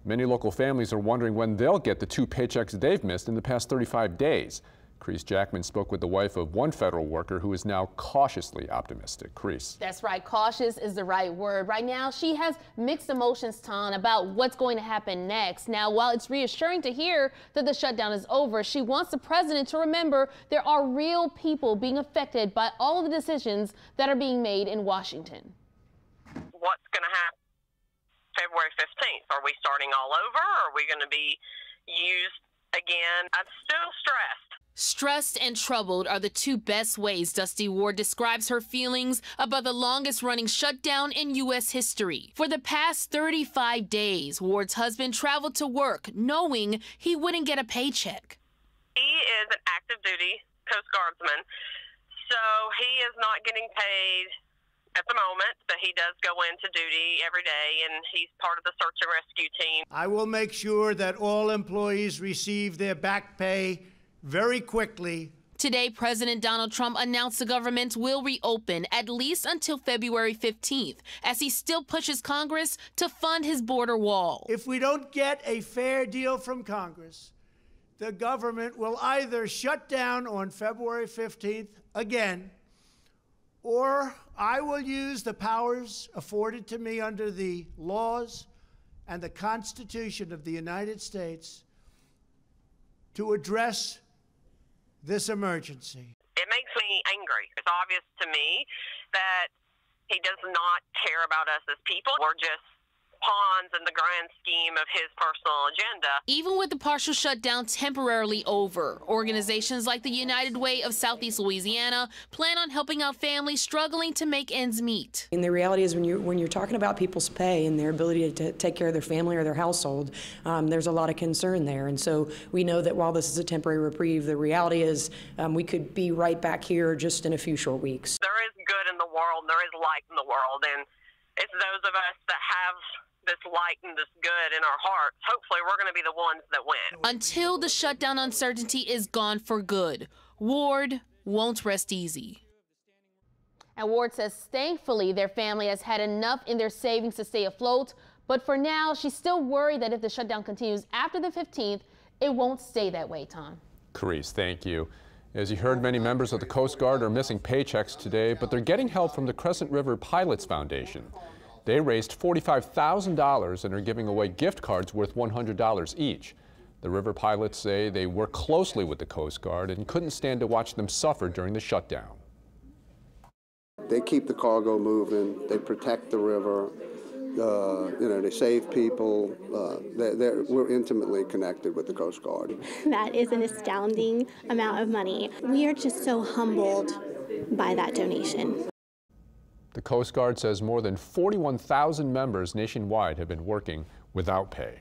Many local families are wondering when they'll get the 2 paychecks they've missed in the past 35 days. Crease Jackman spoke with the wife of one federal worker who is now cautiously optimistic. Crease. That's right. Cautious is the right word. Right now, she has mixed emotions, Ton, about what's going to happen next. Now, while it's reassuring to hear that the shutdown is over, she wants the president to remember there are real people being affected by all of the decisions that are being made in Washington. What's going to happen February 15th? Are we starting all over? Are we going to be used again? I'm still stressed. Stressed and troubled are the 2 best ways Dusty Ward describes her feelings about the longest-running shutdown in U.S. history. For the past 35 days, Ward's husband traveled to work knowing he wouldn't get a paycheck. He is an active duty Coast Guardsman, so he is not getting paid at the moment, but he does go into duty every day, and he's part of the search and rescue team. I will make sure that all employees receive their back pay very quickly. Today, President Donald Trump announced the government will reopen at least until February 15th, as he still pushes Congress to fund his border wall. If we don't get a fair deal from Congress, the government will either shut down on February 15th again, or I will use the powers afforded to me under the laws and the Constitution of the United States to address this emergency. It makes me angry. It's obvious to me that he does not care about us as people. We're just pawns in the grand scheme of his personal agenda. Even with the partial shutdown temporarily over, organizations like the United Way of Southeast Louisiana plan on helping out families struggling to make ends meet. And the reality is when you're talking about people's pay and their ability to take care of their family or their household, there's a lot of concern there. And so we know that while this is a temporary reprieve, the reality is we could be right back here just in a few short weeks. There is good in the world, there is light in the world, and it's those of us that have this light and this good in our hearts. Hopefully we're going to be the ones that win. Until the shutdown uncertainty is gone for good, Ward won't rest easy. And Ward says thankfully their family has had enough in their savings to stay afloat, but for now she's still worried that if the shutdown continues after the 15th, it won't stay that way, Tom. Crease, thank you. As you heard, many members of the Coast Guard are missing paychecks today, but they're getting help from the Crescent River Pilots Foundation. They raised $45,000 and are giving away gift cards worth $100 each. The river pilots say they work closely with the Coast Guard and couldn't stand to watch them suffer during the shutdown. They keep the cargo moving, they protect the river, they save people. We're intimately connected with the Coast Guard. That is an astounding amount of money. We are just so humbled by that donation. The Coast Guard says more than 41,000 members nationwide have been working without pay.